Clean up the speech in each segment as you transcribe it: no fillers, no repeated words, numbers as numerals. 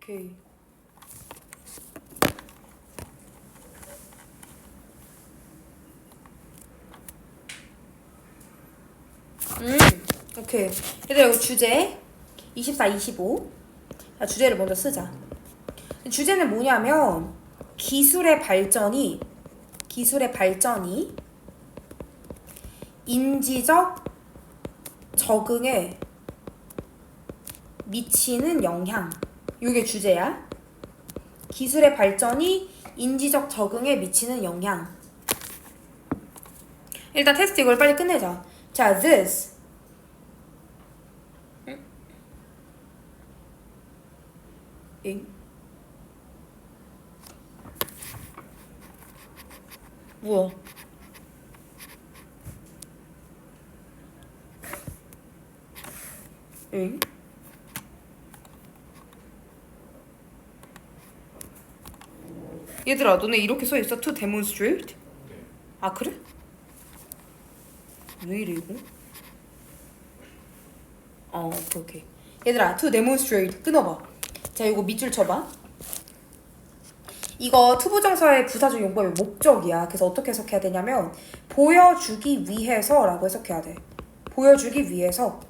오케이. 오케이. 얘들아, 이거 주제 24, 25. 자, 주제를 먼저 쓰자. 주제는 뭐냐면 기술의 발전이 인지적 적응에 미치는 영향. 이게 주제야. 기술의 발전이 인지적 적응에 미치는 영향. 일단 테스트 이걸 빨리 끝내자. 자, this. 뭐야? 응? 얘들아, 너네 이렇게 써있어? To demonstrate? 아, 그래? 왜 이래 이거? 오케이. 얘들아, to demonstrate 끊어봐. 자, 이거 밑줄 쳐봐. 이거 투부정사의 부사적 용법의 목적이야. 그래서 어떻게 해석해야 되냐면 보여주기 위해서라고 해석해야 돼. 보여주기 위해서.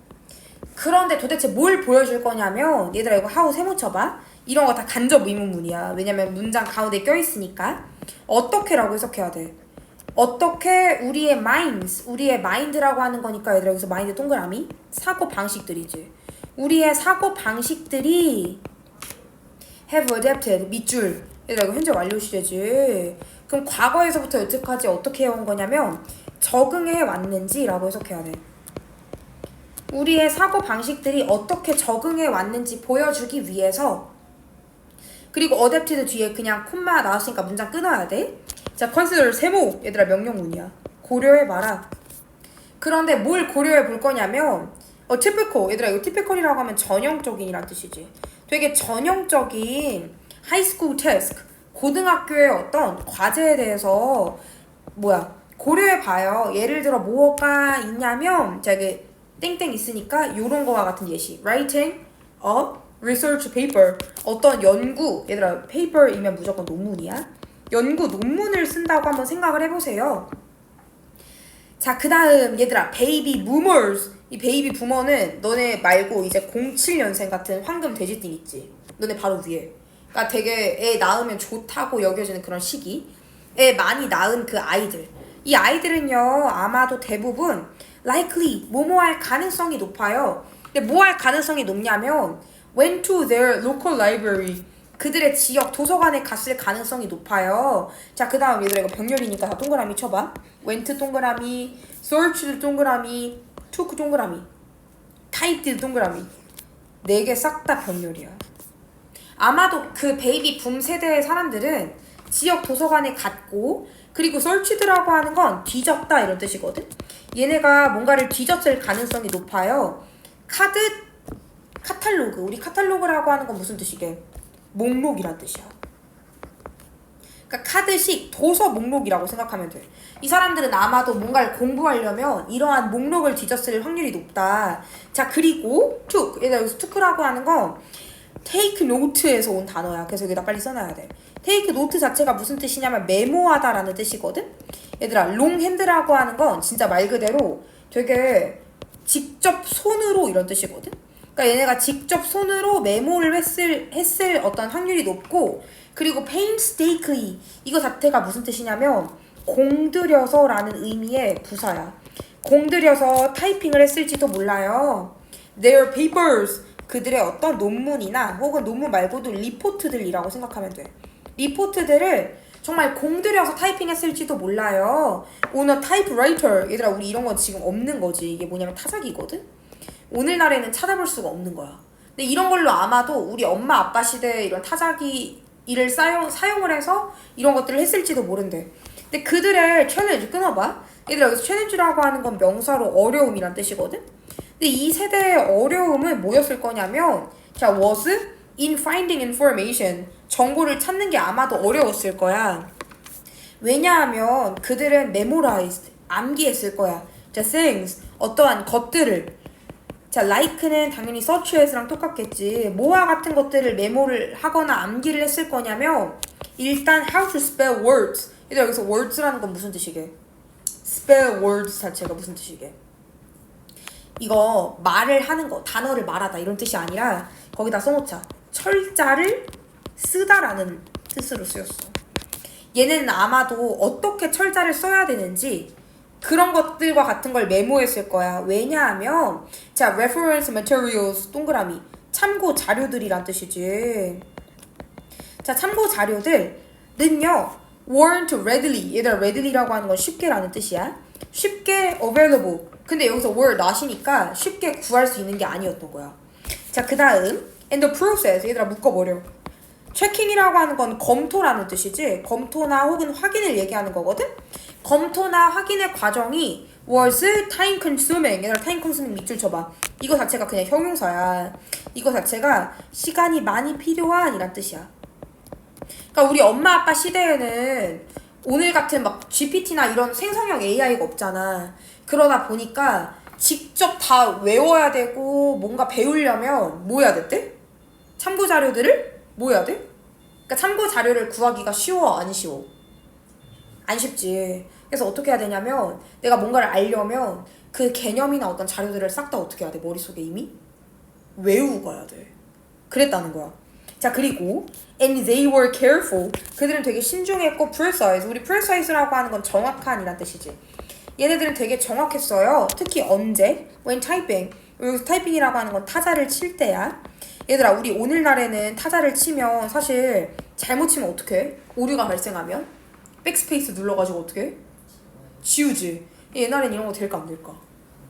그런데 도대체 뭘 보여줄 거냐면 얘들아, 이거 하우 세모 쳐봐. 이런 거 다 간접 의문문이야. 왜냐면 문장 가운데 껴있으니까. 어떻게라고 해석해야 돼. 어떻게 우리의 마인드라고 하는 거니까 얘들아, 여기서 마인드 동그라미 사고 방식들이지. 우리의 사고 방식들이 have adapted 밑줄. 얘들아, 이거 현재 완료 시제지. 그럼 과거에서부터 여태까지 어떻게 해온 거냐면 적응해 왔는지라고 해석해야 돼. 우리의 사고 방식들이 어떻게 적응해 왔는지 보여주기 위해서. 그리고 adapted 뒤에 그냥 콤마 나왔으니까 문장 끊어야 돼. 자, consider 세모. 얘들아, 명령문이야. 고려해봐라. 그런데 뭘 고려해 볼 거냐면 typical. 얘들아, 이거 typical이라고 하면 전형적인이란 뜻이지. 되게 전형적인 하이스쿨 태스크, 고등학교의 어떤 과제에 대해서 고려해봐요. 예를 들어 뭐가 있냐면 자, 이게 땡땡 있으니까 요런 거와 같은 예시. Writing a research paper. 어떤 연구, 얘들아 paper이면 무조건 논문이야. 연구 논문을 쓴다고 한번 생각을 해보세요. 자, 그 다음 얘들아, 베이비 부머스. 이 베이비 부머는 너네 말고 이제 07년생 같은 황금 돼지띠 있지. 너네 바로 위에. 그러니까 되게 애 낳으면 좋다고 여겨지는 그런 시기. 애 많이 낳은 그 아이들. 이 아이들은요, 아마도 대부분 likely, 뭐뭐 할 가능성이 높아요. 근데 뭐 할 가능성이 높냐면 went to their local library. 그들의 지역 도서관에 갔을 가능성이 높아요. 자, 그 다음 얘들아, 이거 병렬이니까 다 동그라미 쳐봐. went 동그라미, searched 동그라미, took 동그라미, typed 동그라미. 4개 싹 다 병렬이야. 아마도 그 베이비 붐 세대의 사람들은 지역 도서관에 갔고, 그리고 searched라고 하는 건 뒤졌다 이런 뜻이거든. 얘네가 뭔가를 뒤졌을 가능성이 높아요. 카탈로그. 우리 카탈로그라고 하는 건 무슨 뜻이게? 목록이란 뜻이야. 그러니까 카드식 도서 목록이라고 생각하면 돼. 이 사람들은 아마도 뭔가를 공부하려면 이러한 목록을 뒤졌을 확률이 높다. 자, 그리고 took. 얘들아, 여기서 took라고 하는 건 take note에서 온 단어야. 그래서 여기다 빨리 써놔야 돼. take note 자체가 무슨 뜻이냐면 메모하다라는 뜻이거든. 얘들아, long hand라고 하는 건 진짜 말 그대로 되게 직접 손으로 이런 뜻이거든. 그러니까 얘네가 직접 손으로 메모를 했을 어떤 확률이 높고, 그리고 painstakingly 이거 자체가 무슨 뜻이냐면 공들여서 라는 의미의 부사야. 공들여서 타이핑을 했을지도 몰라요. Their papers. 그들의 어떤 논문이나 혹은 논문 말고도 리포트들이라고 생각하면 돼. 리포트들을 정말 공들여서 타이핑했을지도 몰라요. On a typewriter. 얘들아, 우리 이런 건 지금 없는 거지. 이게 뭐냐면 타자기거든. 오늘날에는 찾아볼 수가 없는 거야. 근데 이런 걸로 아마도 우리 엄마 아빠 시대에 이런 타자기를 사용을 해서 이런 것들을 했을지도 모른대. 근데 그들의 챌린지 끊어봐. 얘들아, 여기서 챌린지라고 하는 건 명사로 어려움이란 뜻이거든. 근데 이 세대의 어려움은 뭐였을 거냐면 자, was in finding information. 정보를 찾는 게 아마도 어려웠을 거야. 왜냐하면 그들은 memorized, 암기했을 거야. 자, things, 어떠한 것들을 자, like는 당연히 search as랑 똑같겠지. 뭐와 같은 것들을 메모를 하거나 암기를 했을 거냐면 일단 how to spell words. 얘들아 여기서 words라는 건 무슨 뜻이게? spell words 자체가 무슨 뜻이게? 이거 말을 하는 거, 단어를 말하다 이런 뜻이 아니라 거기다 써놓자. 철자를 쓰다라는 뜻으로 쓰였어. 얘는 아마도 어떻게 철자를 써야 되는지 그런 것들과 같은 걸 메모했을 거야. 왜냐하면 자, reference materials 동그라미 참고 자료들이란 뜻이지. 자, 참고 자료들은요 weren't readily, 얘들아 readilly라고 하는 건 쉽게라는 뜻이야. 쉽게 available. 근데 여기서 were not이니까 쉽게 구할 수 있는 게 아니었던 거야. 자, 그 다음 and the process. 얘들아 묶어버려. 체킹이라고 하는 건 검토라는 뜻이지. 검토나 혹은 확인을 얘기하는 거거든. 검토나 확인의 과정이 was time consuming. 얘들아 time consuming 밑줄 쳐봐. 이거 자체가 그냥 형용사야. 이거 자체가 시간이 많이 필요한 이란 뜻이야. 그러니까 우리 엄마 아빠 시대에는 오늘 같은 막 GPT나 이런 생성형 AI가 없잖아. 그러다 보니까 직접 다 외워야 되고 뭔가 배우려면 뭐 해야 됐대? 참고 자료들을 뭐 해야 돼? 그러니까 참고 자료를 구하기가 쉬워, 안 쉬워? 안 쉽지. 그래서 어떻게 해야 되냐면 내가 뭔가를 알려면 그 개념이나 어떤 자료들을 싹 다 어떻게 해야 돼? 머릿속에 이미 외우고 가야 돼. 그랬다는 거야. 자, 그리고 and they were careful. 그들은 되게 신중했고 precise. 우리 precise라고 하는 건 정확한 이란 뜻이지. 얘네들은 되게 정확했어요. 특히 언제? when typing. 여기서 타이핑이라고 하는 건 타자를 칠 때야. 얘들아 우리 오늘날에는 타자를 치면 사실 잘못 치면 어떡해? 오류가 발생하면 백스페이스 눌러가지고 어떡해? 지우지. 옛날엔 이런 거 될까 안 될까?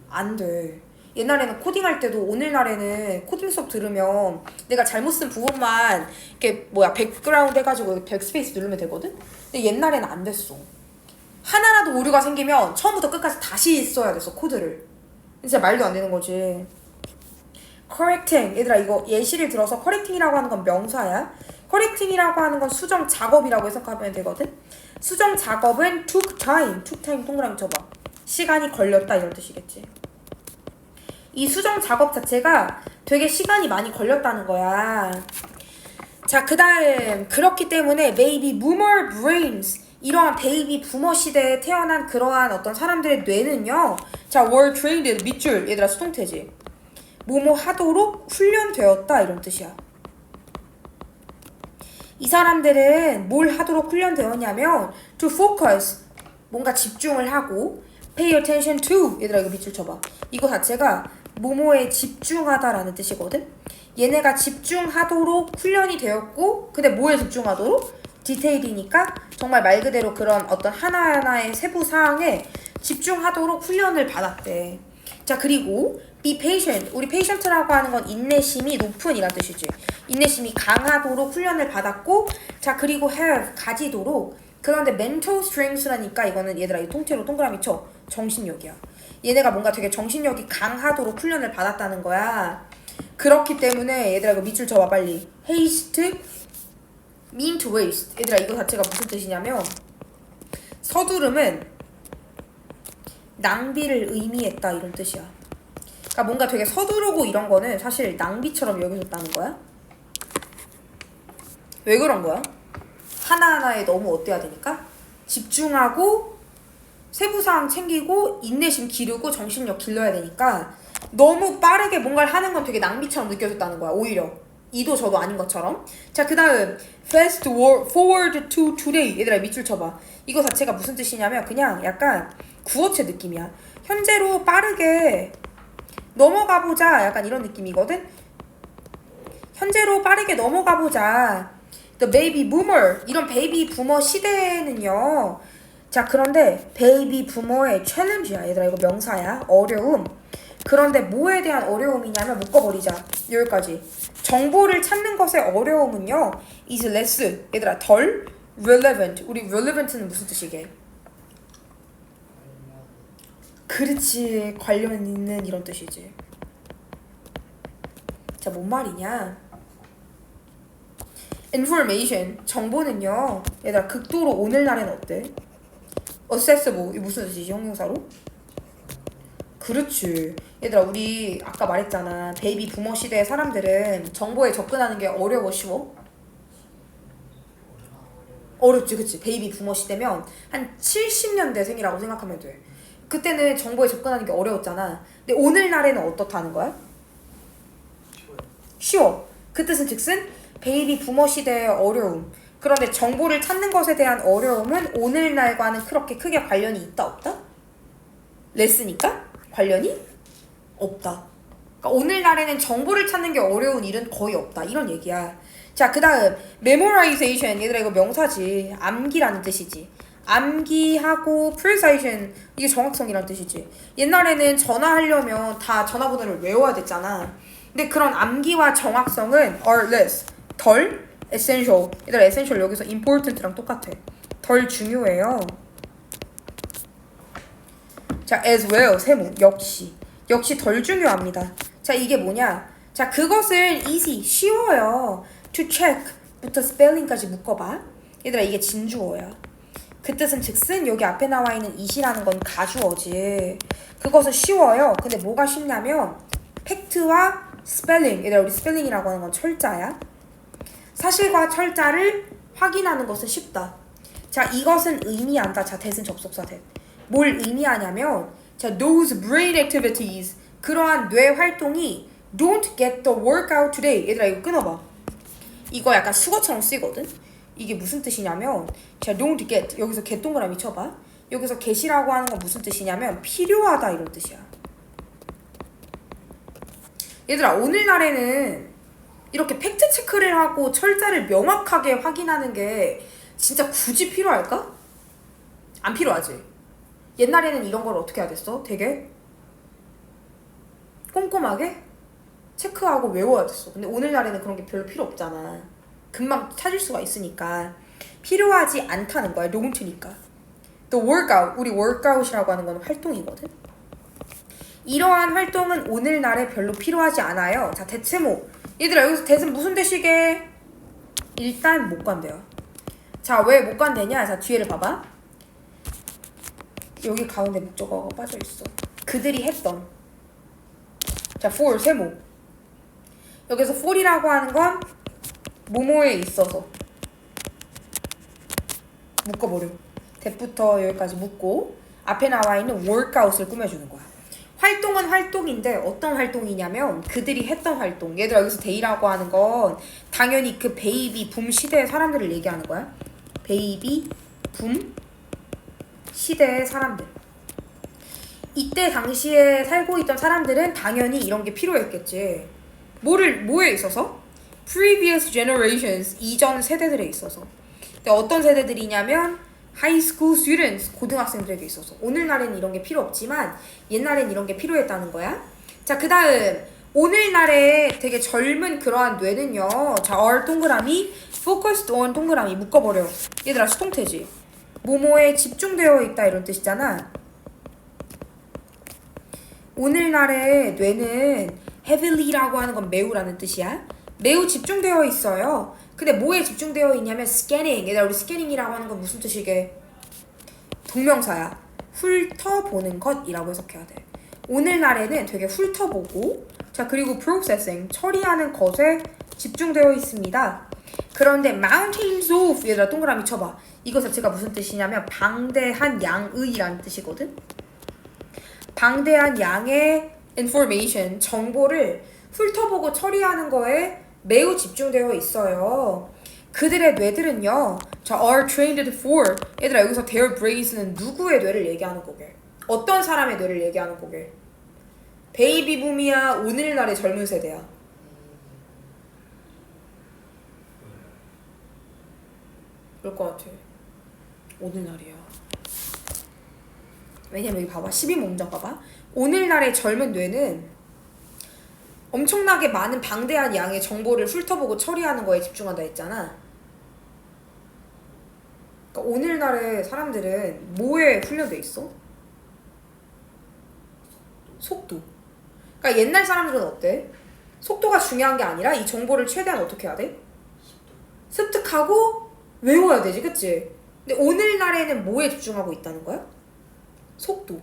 안 돼. 옛날에는 코딩할 때도 오늘날에는 코딩 수업 들으면 내가 잘못 쓴 부분만 이렇게 백그라운드 해가지고 백스페이스 누르면 되거든? 근데 옛날에는 안 됐어. 하나라도 오류가 생기면 처음부터 끝까지 다시 써야 됐어, 코드를. 진짜 말도 안 되는 거지. correcting. 얘들아 이거 예시를 들어서 correcting이라고 하는 건 명사야. correcting이라고 하는 건 수정 작업이라고 해석하면 되거든. 수정 작업은 took time 동그라미 쳐봐. 시간이 걸렸다 이런 뜻이겠지. 이 수정 작업 자체가 되게 시간이 많이 걸렸다는 거야. 자, 그 다음 그렇기 때문에 baby boomer brains, 이러한 베이비 부머 시대에 태어난 그러한 어떤 사람들의 뇌는요, 자, were trained 밑줄. 얘들아 수동태지. 뭐뭐 하도록 훈련되었다 이런 뜻이야. 이 사람들은 뭘 하도록 훈련되었냐면 to focus, 뭔가 집중을 하고 pay attention to. 얘들아 이거 밑줄 쳐봐. 이거 자체가 뭐뭐에 집중하다라는 뜻이거든. 얘네가 집중하도록 훈련이 되었고, 근데 뭐에 집중하도록? 디테일이니까 정말 말 그대로 그런 어떤 하나하나의 세부 사항에 집중하도록 훈련을 받았대. 자, 그리고 be patient. 우리 patient라고 하는 건 인내심이 높은 이란 뜻이지. 인내심이 강하도록 훈련을 받았고, 자, 그리고 have 가지도록. 그런데 mental strength라니까 이거는 얘들아 이 통째로 동그라미 쳐. 정신력이야. 얘네가 뭔가 되게 정신력이 강하도록 훈련을 받았다는 거야. 그렇기 때문에 얘들아 이거 밑줄 쳐봐 빨리. haste mean to waste. 얘들아 이거 자체가 무슨 뜻이냐면 서두름은 낭비를 의미했다 이런 뜻이야. 그러니까 뭔가 되게 서두르고 이런 거는 사실 낭비처럼 여겨졌다는 거야. 왜 그런 거야? 하나하나에 너무 어때야 되니까? 집중하고 세부사항 챙기고 인내심 기르고 정신력 길러야 되니까 너무 빠르게 뭔가를 하는 건 되게 낭비처럼 느껴졌다는 거야. 오히려 이도 저도 아닌 것처럼. 자, 그 다음 fast forward to today. 얘들아 밑줄 쳐봐. 이거 자체가 무슨 뜻이냐면 그냥 약간 구어체 느낌이야. 현재로 빠르게 넘어가보자 약간 이런 느낌이거든. 현재로 빠르게 넘어가보자. The baby boomer. 이런 베이비 부머 시대에는요. 자, 그런데 베이비 부머의 챌린지야. 얘들아 이거 명사야. 어려움. 그런데 뭐에 대한 어려움이냐면 묶어버리자. 여기까지. 정보를 찾는 것의 어려움은요, is less. 얘들아 덜 relevant. 우리 relevant는 무슨 뜻이게? 그렇지, 관련 있는 이런 뜻이지. 자, 뭔 말이냐? information, 정보는요, 얘들아 극도로 오늘날에는 어때? accessible. 이 무슨 뜻이지 형용사로? 그렇지. 얘들아, 우리 아까 말했잖아. 베이비 부머 시대의 사람들은 정보에 접근하는 게 어려워, 쉬워? 어렵지, 그치? 베이비 부머 시대면 한 70년대생이라고 생각하면 돼. 그때는 정보에 접근하는 게 어려웠잖아. 근데 오늘날에는 어떻다는 거야? 쉬워. 그 뜻은 즉슨 베이비 부머 시대의 어려움. 그런데 정보를 찾는 것에 대한 어려움은 오늘날과는 그렇게 크게 관련이 있다, 없다? 레스니까 관련이 없다. 그러니까 오늘날에는 정보를 찾는 게 어려운 일은 거의 없다. 이런 얘기야. 자, 그 다음 memorization. 얘들아, 이거 명사지. 암기라는 뜻이지. 암기하고 precision. 이게 정확성이라는 뜻이지. 옛날에는 전화하려면 다 전화번호를 외워야 됐잖아. 근데 그런 암기와 정확성은 are less. 덜 essential. 얘들아, essential 여기서 important랑 똑같아. 덜 중요해요. 자, as well. 세모. 역시 덜 중요합니다. 자, 이게 뭐냐? 자, 그것을 easy. 쉬워요. to check 부터 spelling까지 묶어봐. 얘들아, 이게 진주어야. 그 뜻은 즉슨 여기 앞에 나와 있는 it이라는 건 가주어지. 그것은 쉬워요. 근데 뭐가 쉽냐면 팩트와 스펠링. 얘들아, 우리 스펠링이라고 하는 건 철자야. 사실과 철자를 확인하는 것은 쉽다. 자, 이것은 의미한다. 자, 대신 접속사 대. 뭘 의미하냐면 자, those brain activities. 그러한 뇌 활동이 don't get the workout today. 얘들아, 이거 끊어봐. 이거 약간 수거처럼 쓰이거든? 이게 무슨 뜻이냐면 자, don't get. 여기서 get 동그라미 쳐봐. 여기서 get이라고 하는 건 무슨 뜻이냐면 필요하다 이런 뜻이야. 얘들아, 오늘날에는 이렇게 팩트 체크를 하고 철자를 명확하게 확인하는 게 진짜 굳이 필요할까? 안 필요하지. 옛날에는 이런 걸 어떻게 해야 됐어? 되게 꼼꼼하게 체크하고 외워야 됐어. 근데 오늘날에는 그런 게 별로 필요 없잖아. 금방 찾을 수가 있으니까 필요하지 않다는 거야. don't.니까. 또 workout. 우리 workout이라고 하는 건 활동이거든. 이러한 활동은 오늘날에 별로 필요하지 않아요. 자, 대체모. 얘들아, 여기서 대신 무슨 대시게? 일단 못 간대요. 자, 왜 못 간대냐? 자, 뒤에를 봐봐. 여기 가운데 목적어가 빠져있어. 그들이 했던. 자, for 세모. 여기서 for이라고 하는 건 뭐뭐에 있어서 묶어버려. 대부터 여기까지 묶고 앞에 나와 있는 workout을 꾸며주는 거야. 활동은 활동인데 어떤 활동이냐면 그들이 했던 활동. 얘들아, 여기서 데이라고 하는 건 당연히 그 베이비 붐 시대의 사람들을 얘기하는 거야. 베이비 붐 시대의 사람들. 이때 당시에 살고 있던 사람들은 당연히 이런 게 필요했겠지. 뭐에 있어서? Previous generations, 이전 세대들에 있어서. 근데 어떤 세대들이냐면 high school students, 고등학생들에게 있어서. 오늘날에는 이런 게 필요 없지만 옛날엔 이런 게 필요했다는 거야. 자, 그 다음 오늘날에 되게 젊은 그러한 뇌는요. 자, are 동그라미, focused on 동그라미 묶어버려. 얘들아, 수동태지. 뭐뭐에 집중되어 있다 이런 뜻이잖아. 오늘날의 뇌는 heavily라고 하는 건 매우라는 뜻이야. 매우 집중되어 있어요. 근데 뭐에 집중되어 있냐면 scanning. 얘들아, 우리 scanning이라고 하는 건 무슨 뜻이게? 동명사야. 훑어보는 것이라고 해석해야 돼. 오늘날에는 되게 훑어보고 자, 그리고 processing, 처리하는 것에 집중되어 있습니다. 그런데 mountains of, 얘들아 동그라미 쳐봐. 이거 자체가 무슨 뜻이냐면 방대한 양의라는 뜻이거든. 방대한 양의 information, 정보를 훑어보고 처리하는 거에 매우 집중되어 있어요. 그들의 뇌들은요. 자, are trained for. 얘들아, 여기서 their brains는 누구의 뇌를 얘기하는 거게? 어떤 사람의 뇌를 얘기하는 거게? 베이비 붐이야? 오늘날의 젊은 세대야? 그럴 것 같아. 오늘날이야. 왜냐면 여기 봐봐. 12문장 봐봐. 오늘날의 젊은 뇌는 엄청나게 많은 방대한 양의 정보를 훑어보고 처리하는 거에 집중한다 했잖아. 그러니까 오늘날의 사람들은 뭐에 훈련돼 있어? 속도. 그러니까 옛날 사람들은 어때? 속도가 중요한 게 아니라 이 정보를 최대한 어떻게 해야 돼? 습득하고 외워야 되지, 그치? 근데 오늘날에는 뭐에 집중하고 있다는 거야? 속도.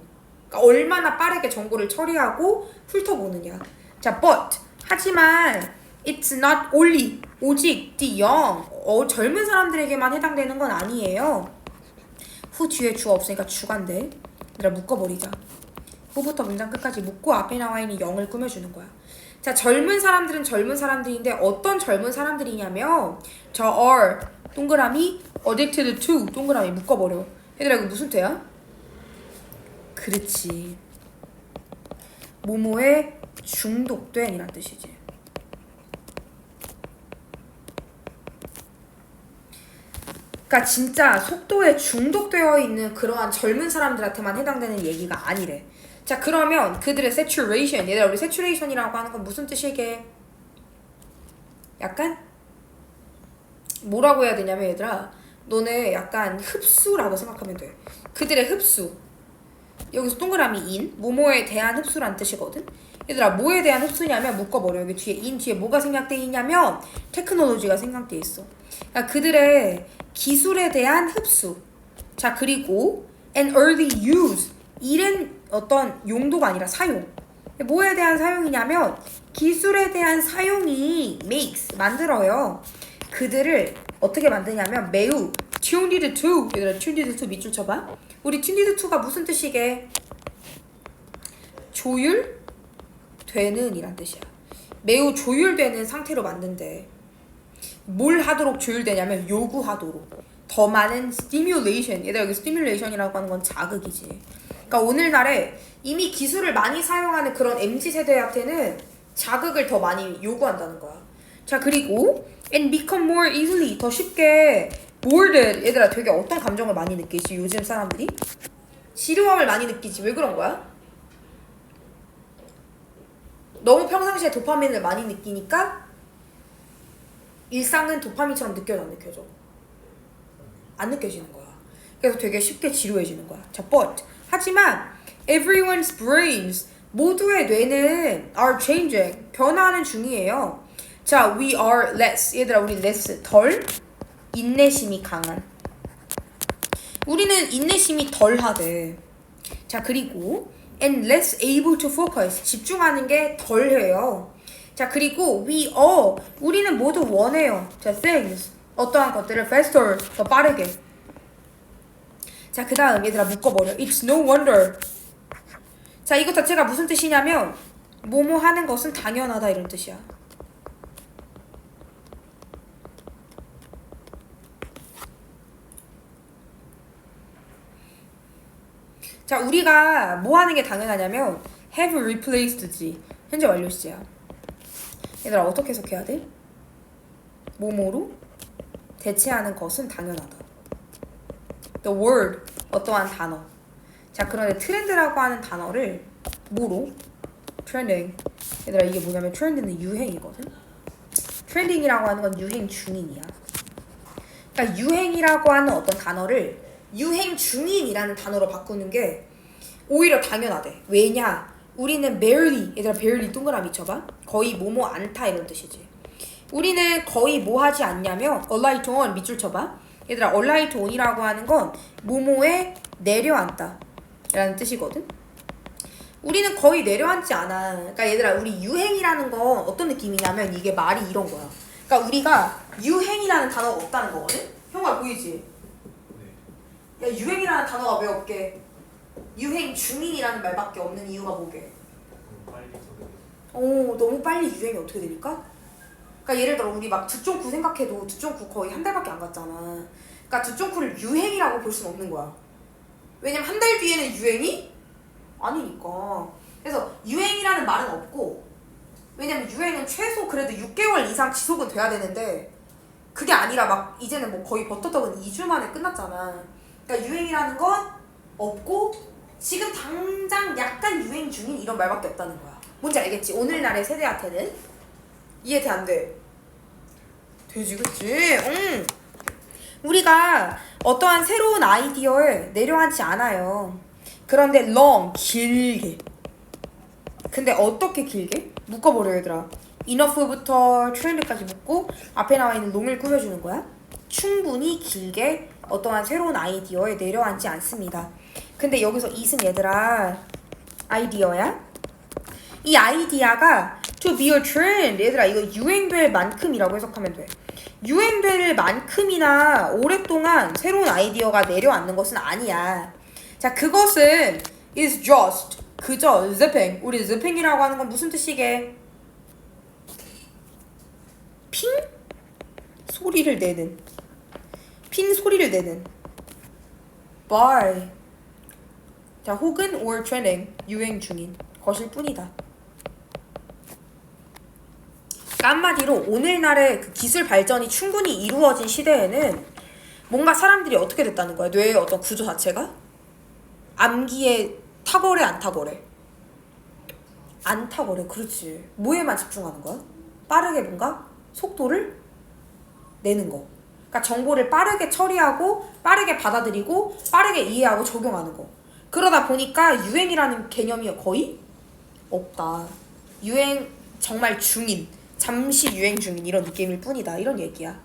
그러니까 얼마나 빠르게 정보를 처리하고 훑어보느냐. 자, but 하지만 it's not only 오직 the young 젊은 사람들에게만 해당되는 건 아니에요. 후 뒤에 주어 없으니까 주간데 얘들아 묶어버리자. 후부터 문장 끝까지 묶고 앞에 나와 있는 영을 꾸며주는 거야. 자, 젊은 사람들은 젊은 사람들인데 어떤 젊은 사람들이냐면 저 are 동그라미 addicted to 동그라미 묶어버려. 얘들아 이거 무슨 뜻이야? 그렇지. 뭐뭐에 중독된 이란 뜻이지. 그러니까 진짜 속도에 중독되어 있는 그러한 젊은 사람들한테만 해당되는 얘기가 아니래. 자, 그러면 그들의 saturation, 얘들아 우리 saturation이라고 하는 건 무슨 뜻이게? 약간 뭐라고 해야 되냐면 얘들아 너네 약간 흡수라고 생각하면 돼. 그들의 흡수. 여기서 동그라미 in, 뭐뭐에 대한 흡수란 뜻이거든. 얘들아 뭐에 대한 흡수냐면 묶어버려. 여기 뒤에 in 뒤에 뭐가 생략돼 있냐면 테크놀로지가 생략돼 있어. 그러니까 그들의 기술에 대한 흡수. 자, 그리고 an early use, 이른 어떤 용도가 아니라 사용. 뭐에 대한 사용이냐면 기술에 대한 사용이 makes 만들어요. 그들을 어떻게 만드냐면 매우 tuned to. 얘들아 tuned to 밑줄 쳐봐. 우리 tuned to가 무슨 뜻이게? 조율되는 이란 뜻이야. 매우 조율되는 상태로 만든대. 뭘 하도록 조율되냐면 요구하도록. 더 많은 stimulation. 얘들아 여기 stimulation이라고 하는 건 자극이지. 그러니까 오늘날에 이미 기술을 많이 사용하는 그런 MZ세대한테는 자극을 더 많이 요구한다는 거야. 자, 그리고 and become more easily, 더 쉽게 bored. 얘들아 되게 어떤 감정을 많이 느끼지 요즘 사람들이? 지루함을 많이 느끼지. 왜 그런 거야? 너무 평상시에 도파민을 많이 느끼니까 일상은 도파민처럼 느껴져 안 느껴져? 안 느껴지는 거야. 그래서 되게 쉽게 지루해지는 거야. 자, but 하지만 everyone's brains, 모두의 뇌는 are changing, 변화하는 중이에요. 자, we are less. 얘들아 우리 less, 덜 인내심이 강한. 우리는 인내심이 덜하대. 자, 그리고 and less able to focus, 집중하는 게 덜해요. 자, 그리고 we all, 우리는 모두 원해요. 자, things, 어떠한 것들을 faster, 더 빠르게. 자, 그 다음 얘들아 묶어버려. It's no wonder. 자, 이거 자체가 무슨 뜻이냐면 뭐뭐 하는 것은 당연하다 이런 뜻이야. 자, 우리가 뭐 하는 게 당연하냐면 have replaced지, 현재 완료 시제야. 얘들아 어떻게 해석해야 돼? 뭐뭐로 대체하는 것은 당연하다. The word, 어떠한 단어. 자, 그런데 트렌드라고 하는 단어를 뭐로? trending. 얘들아 이게 뭐냐면 트렌드는 유행이거든. 트렌딩이라고 하는 건 유행 중인이야. 그러니까 유행이라고 하는 어떤 단어를 유행 중인이라는 단어로 바꾸는 게 오히려 당연하대. 왜냐? 우리는 barely, 얘들아 barely 동그라미 쳐봐. 거의 뭐뭐 않다 이런 뜻이지. 우리는 거의 뭐 하지 않냐면 alight on 밑줄 쳐봐. 얘들아 alight on이라고 하는 건 뭐뭐에 내려앉다 라는 뜻이거든. 우리는 거의 내려앉지 않아. 그러니까 얘들아 우리 유행이라는 건 어떤 느낌이냐면 이게 말이 이런 거야. 그러니까 우리가 유행이라는 단어가 없다는 거거든. 형아 보이지? 야, 유행이라는 단어가 왜 없게? 유행 중인이라는 말밖에 없는 이유가 뭐게? 너무 빨리 유행이 어떻게 되니까? 그러니까 예를 들어 우리 막 두쫑쿠 생각해도 두쫑쿠 거의 한 달밖에 안 갔잖아. 그러니까 두쫑쿠를 유행이라고 볼 수는 없는 거야. 왜냐면 한 달 뒤에는 유행이 아니니까. 그래서 유행이라는 말은 없고, 왜냐면 유행은 최소 그래도 6개월 이상 지속은 돼야 되는데 그게 아니라 막 이제는 뭐 거의 버터떡은 2주 만에 끝났잖아. 그러니까 유행이라는 건 없고 지금 당장 약간 유행 중인 이런 말밖에 없다는 거야. 뭔지 알겠지? 오늘날의 세대한테는 이해돼 안 돼? 되지 그치? 우리가 어떠한 새로운 아이디어를 내려앉지 않아요. 그런데 long, 길게. 근데 어떻게 길게? 묶어버려 얘들아. enough부터 trend까지 묶고 앞에 나와 있는 long을 꾸며주는 거야. 충분히 길게 어떠한 새로운 아이디어에 내려앉지 않습니다. 근데 여기서 it은 얘들아 아이디어야. 이 아이디어가 to be a trend. 얘들아 이거 유행될 만큼이라고 해석하면 돼. 유행될 만큼이나 오랫동안 새로운 아이디어가 내려앉는 것은 아니야. 자, 그것은 is just 그저 zipping. 우리 zipping이라고 하는 건 무슨 뜻이게? 핑 소리를 내는 by 자 혹은 or trending 유행 중인 것일 뿐이다. 그러니까 한마디로 오늘날의 그 기술 발전이 충분히 이루어진 시대에는 뭔가 사람들이 어떻게 됐다는 거야? 뇌의 어떤 구조 자체가 암기에 탁월해 안 탁월해? 안 탁월해. 그렇지. 뭐에만 집중하는 거야? 빠르게 뭔가 속도를 내는 거. 그러니까 정보를 빠르게 처리하고 빠르게 받아들이고 빠르게 이해하고 적용하는 거. 그러다 보니까 유행이라는 개념이 거의 없다. 유행 정말 중인, 잠시 유행 중인 이런 느낌일 뿐이다. 이런 얘기야.